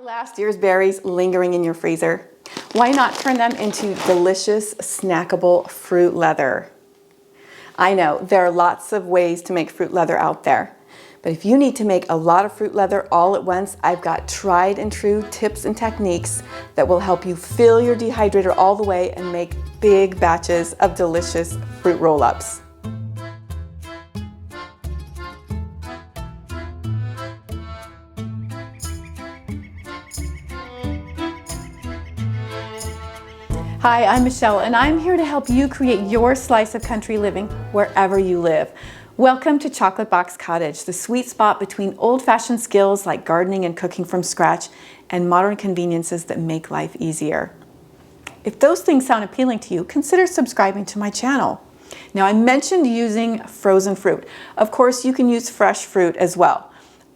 last year's berries lingering in your freezer? Why not turn them into delicious, snackable fruit leather? I know there are lots of ways to make fruit leather out there, but if you need to make a lot of fruit leather all at once, I've got tried and true tips and techniques that will help you fill your dehydrator all the way and make big batches of delicious fruit roll-ups. Hi, I'm Michelle, and I'm here to help you create your slice of country living wherever you live. Welcome to Chocolate Box Cottage, the sweet spot between old-fashioned skills like gardening and cooking from scratch and modern conveniences that make life easier. If those things sound appealing to you, consider subscribing to my channel. Now, I mentioned using frozen fruit. Of course, you can use fresh fruit as well.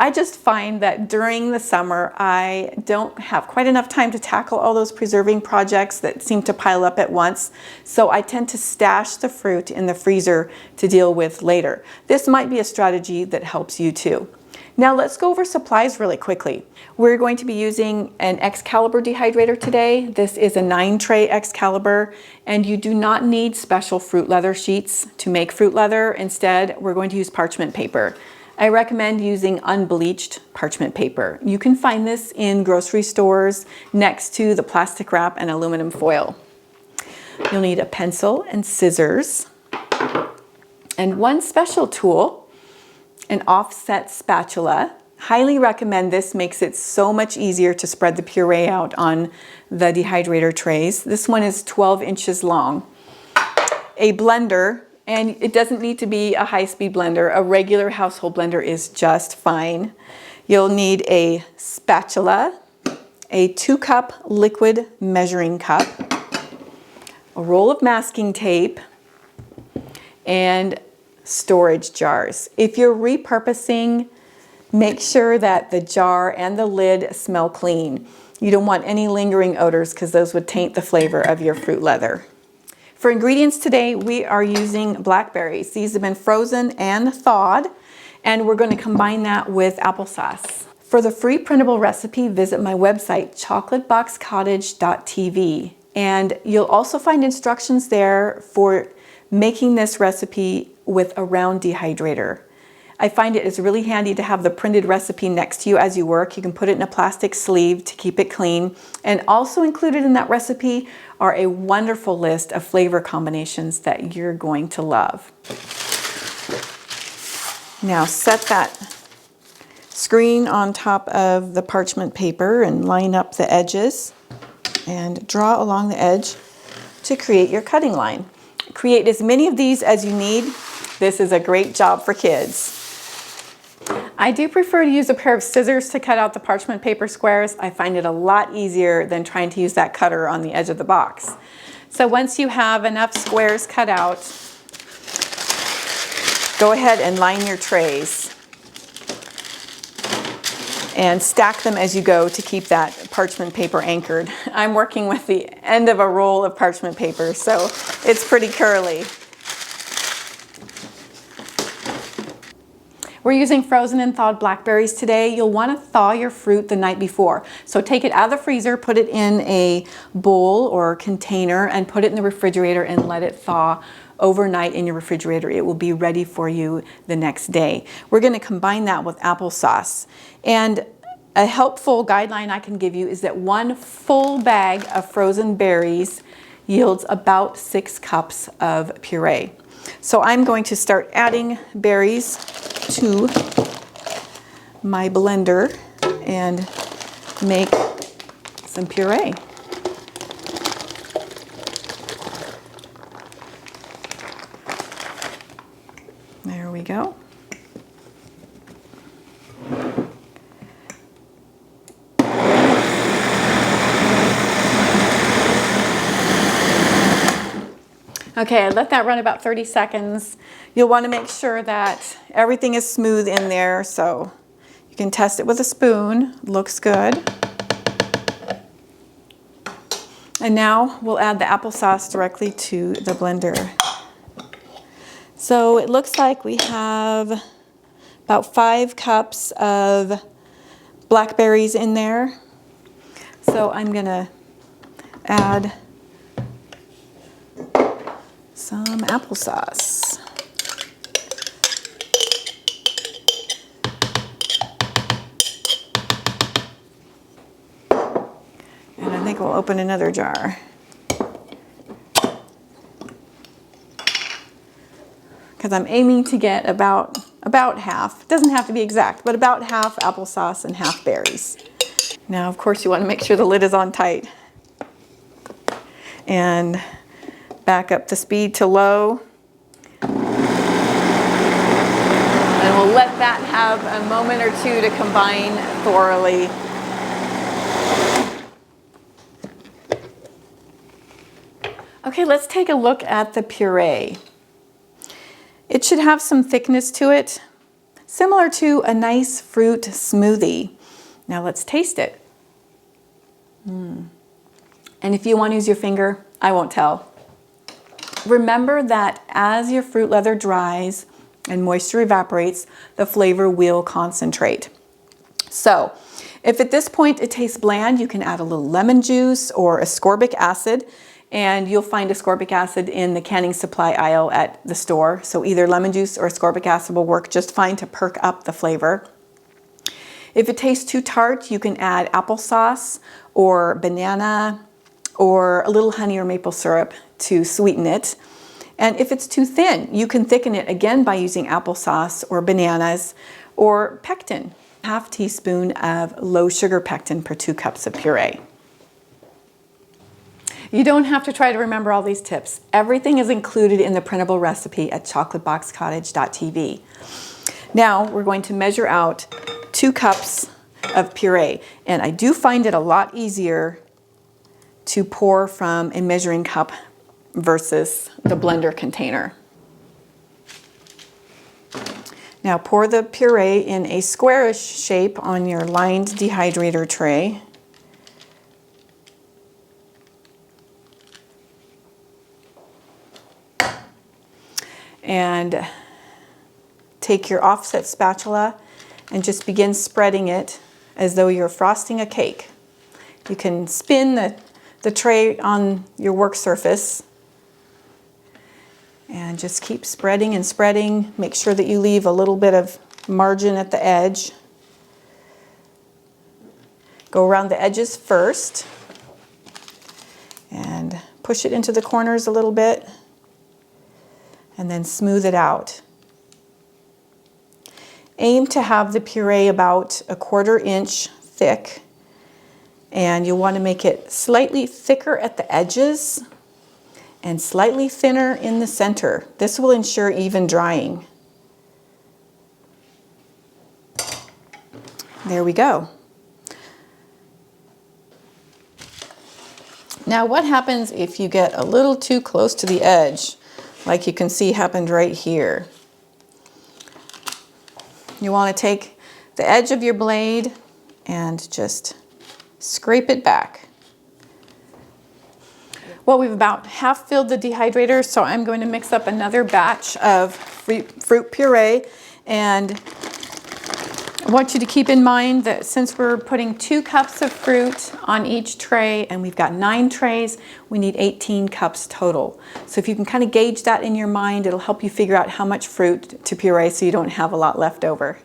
I just find that during the summer, I don't have quite enough time to tackle all those preserving projects that seem to pile up at once. So I tend to stash the fruit in the freezer to deal with later. This might be a strategy that helps you too. Now let's go over supplies really quickly. We're going to be using an Excalibur dehydrator today. This is a 9-tray Excalibur, and you do not need special fruit leather sheets to make fruit leather. Instead, we're going to use parchment paper. I recommend using unbleached parchment paper. You can find this in grocery stores next to the plastic wrap and aluminum foil. You'll need a pencil and scissors, and one special tool, an offset spatula. Highly recommend this, makes it so much easier to spread the puree out on the dehydrator trays. This one is 12 inches long. A blender. And it doesn't need to be a high-speed blender. A regular household blender is just fine. You'll need a spatula, a 2-cup liquid measuring cup, a roll of masking tape, and storage jars. If you're repurposing, make sure that the jar and the lid smell clean. You don't want any lingering odors because those would taint the flavor of your fruit leather. For ingredients today, we are using blackberries. These have been frozen and thawed, and we're going to combine that with applesauce. For the free printable recipe, visit my website, chocolateboxcottage.tv, and you'll also find instructions there for making this recipe with a round dehydrator. I find it is really handy to have the printed recipe next to you as you work. You can put it in a plastic sleeve to keep it clean. And also included in that recipe are a wonderful list of flavor combinations that you're going to love. Now set that screen on top of the parchment paper and line up the edges and draw along the edge to create your cutting line. Create as many of these as you need. This is a great job for kids. I do prefer to use a pair of scissors to cut out the parchment paper squares. I find it a lot easier than trying to use that cutter on the edge of the box. So once you have enough squares cut out, go ahead and line your trays and stack them as you go to keep that parchment paper anchored. I'm working with the end of a roll of parchment paper, so it's pretty curly. We're using frozen and thawed blackberries today. You'll want to thaw your fruit the night before. So take it out of the freezer, put it in a bowl or container, and put it in the refrigerator and let it thaw overnight in your refrigerator. It will be ready for you the next day. We're going to combine that with applesauce. And a helpful guideline I can give you is that 1 full bag of frozen berries yields about 6 cups of puree. So I'm going to start adding berries to my blender and make some puree. There we go. Okay, I let that run about 30 seconds. You'll want to make sure that everything is smooth in there, so you can test it with a spoon. Looks good. And now we'll add the applesauce directly to the blender. So it looks like we have about 5 cups of blackberries in there. So I'm gonna add some applesauce. And I think we'll open another jar. Because I'm aiming to get about half. It doesn't have to be exact, but about half applesauce and half berries. Now, of course, you want to make sure the lid is on tight. And back up the speed to low. And we'll let that have a moment or two to combine thoroughly. Okay, let's take a look at the puree. It should have some thickness to it, similar to a nice fruit smoothie. Now let's taste it. And if you want to use your finger, I won't tell. Remember that as your fruit leather dries and moisture evaporates, the flavor will concentrate. So if at this point it tastes bland, you can add a little lemon juice or ascorbic acid. And you'll find ascorbic acid in the canning supply aisle at the store. So either lemon juice or ascorbic acid will work just fine to perk up the flavor. If it tastes too tart, you can add applesauce or banana or a little honey or maple syrup to sweeten it. And if it's too thin, you can thicken it again by using applesauce or bananas or pectin. Half teaspoon of low sugar pectin per 2 cups of puree. You don't have to try to remember all these tips. Everything is included in the printable recipe at chocolateboxcottage.tv. Now we're going to measure out 2 cups of puree. And I do find it a lot easier to pour from a measuring cup versus the blender container. Now pour the puree in a squarish shape on your lined dehydrator tray. And take your offset spatula and just begin spreading it as though you're frosting a cake. You can spin the tray on your work surface and just keep spreading and spreading. Make sure that you leave a little bit of margin at the edge. Go around the edges first and push it into the corners a little bit. And then smooth it out. Aim to have the puree about 1/4 inch thick, and you'll want to make it slightly thicker at the edges and slightly thinner in the center. This will ensure even drying. There we go. Now what happens if you get a little too close to the edge? Like you can see happened right here. You want to take the edge of your blade and just scrape it back. Well, we've about half filled the dehydrator, so I'm going to mix up another batch of fruit puree. And I want you to keep in mind that since we're putting 2 cups of fruit on each tray and we've got 9 trays, we need 18 cups total. So if you can kind of gauge that in your mind, it'll help you figure out how much fruit to puree so you don't have a lot left over.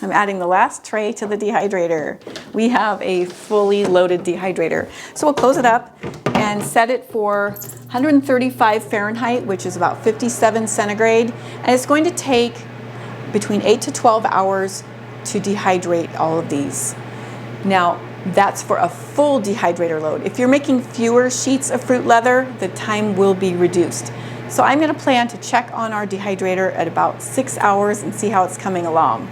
I'm adding the last tray to the dehydrator. We have a fully loaded dehydrator. So we'll close it up and set it for 135 Fahrenheit, which is about 57 centigrade. And it's going to take between 8 to 12 hours to dehydrate all of these. Now, that's for a full dehydrator load. If you're making fewer sheets of fruit leather, the time will be reduced. So I'm going to plan to check on our dehydrator at about 6 hours and see how it's coming along.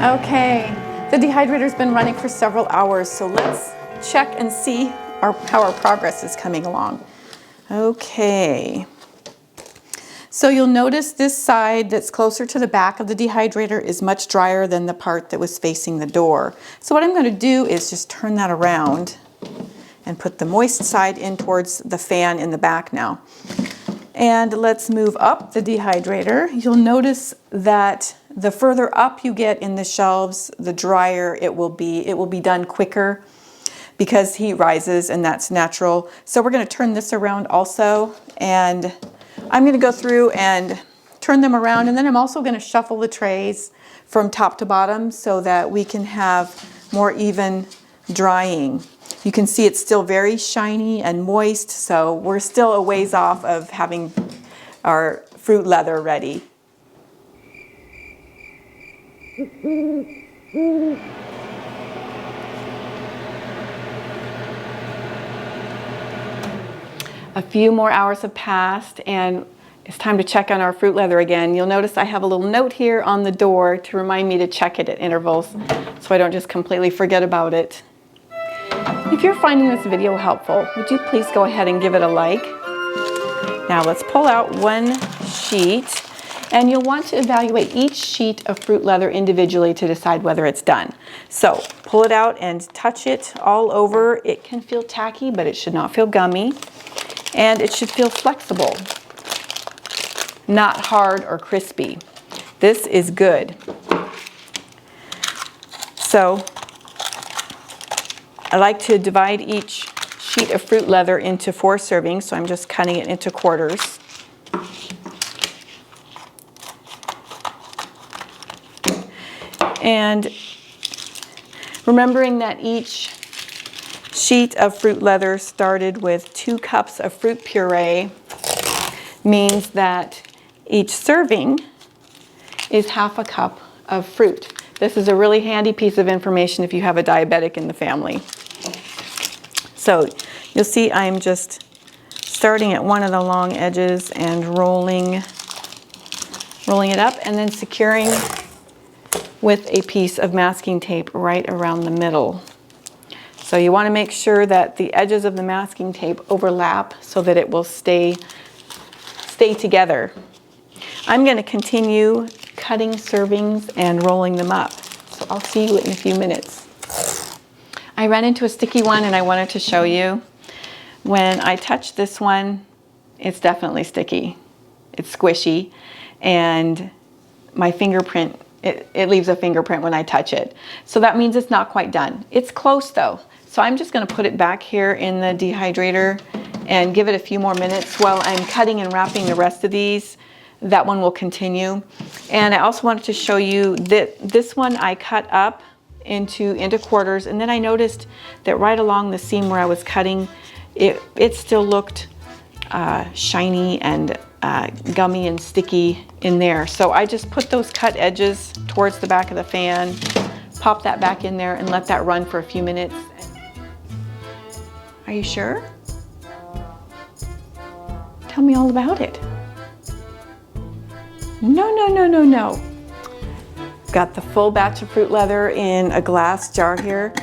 Okay, the dehydrator's been running for several hours, so let's check and see how our progress is coming along. Okay. So you'll notice this side that's closer to the back of the dehydrator is much drier than the part that was facing the door. So what I'm going to do is just turn that around and put the moist side in towards the fan in the back now. And let's move up the dehydrator. You'll notice that the further up you get in the shelves, the drier it will be. It will be done quicker. because heat rises, and that's natural. So we're going to turn this around also, and I'm going to go through and turn them around, and then I'm also going to shuffle the trays from top to bottom so that we can have more even drying. You can see it's still very shiny and moist, so we're still a ways off of having our fruit leather ready. A few more hours have passed, and it's time to check on our fruit leather again. You'll notice I have a little note here on the door to remind me to check it at intervals so I don't just completely forget about it. If you're finding this video helpful, would you please go ahead and give it a like? Now let's pull out one sheet, and you'll want to evaluate each sheet of fruit leather individually to decide whether it's done. So pull it out and touch it all over. It can feel tacky, but it should not feel gummy. And it should feel flexible, not hard or crispy. This is good. So I like to divide each sheet of fruit leather into 4 servings, so I'm just cutting it into quarters. And remembering that each sheet of fruit leather started with 2 cups of fruit puree means that each serving is half a cup of fruit. This is a really handy piece of information if you have a diabetic in the family. So you'll see I'm just starting at one of the long edges and rolling it up, and then securing with a piece of masking tape right around the middle. So you want to make sure that the edges of the masking tape overlap so that it will stay together. I'm going to continue cutting servings and rolling them up. So I'll see you in a few minutes. I ran into a sticky one and I wanted to show you. When I touch this one, it's definitely sticky. It's squishy, and my fingerprint, it leaves a fingerprint when I touch it. So that means it's not quite done. It's close though. So I'm just going to put it back here in the dehydrator and give it a few more minutes while I'm cutting and wrapping the rest of these. That one will continue. And I also wanted to show you that this one I cut up into quarters, and then I noticed that right along the seam where I was cutting, it still looked shiny and gummy and sticky in there. So I just put those cut edges towards the back of the fan, pop that back in there, and let that run for a few minutes. Are you sure? Tell me all about it. No. Got the full batch of fruit leather in a glass jar here.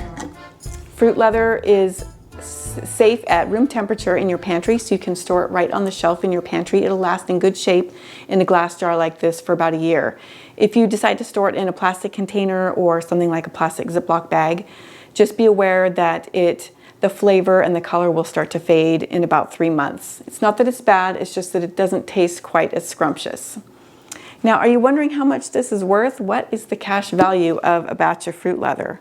Fruit leather is safe at room temperature in your pantry, so you can store it right on the shelf in your pantry. It'll last in good shape in a glass jar like this for about a year. If you decide to store it in a plastic container or something like a plastic Ziploc bag, just be aware that the flavor and the color will start to fade in about 3 months. It's not that it's bad, it's just that it doesn't taste quite as scrumptious. Now, are you wondering how much this is worth? What is the cash value of a batch of fruit leather?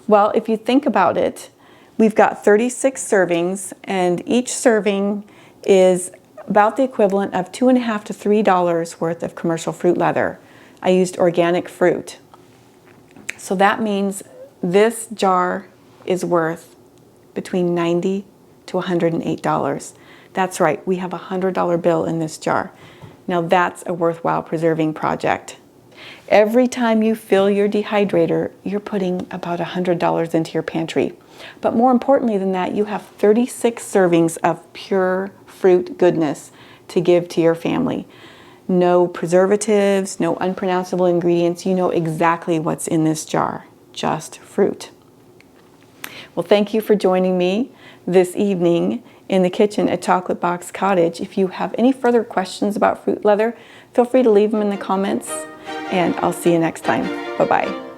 Well, if you think about it, we've got 36 servings, and each serving is about the equivalent of $2.50 to $3 worth of commercial fruit leather. I used organic fruit. So that means this jar is worth between $90 to $108. That's right, we have a $100 bill in this jar. Now that's a worthwhile preserving project. Every time you fill your dehydrator, you're putting about $100 into your pantry. But more importantly than that, you have 36 servings of pure fruit goodness to give to your family. No preservatives, no unpronounceable ingredients. You know exactly what's in this jar, just fruit. Well, thank you for joining me this evening in the kitchen at Chocolate Box Cottage. If you have any further questions about fruit leather, feel free to leave them in the comments, and I'll see you next time. Bye-bye.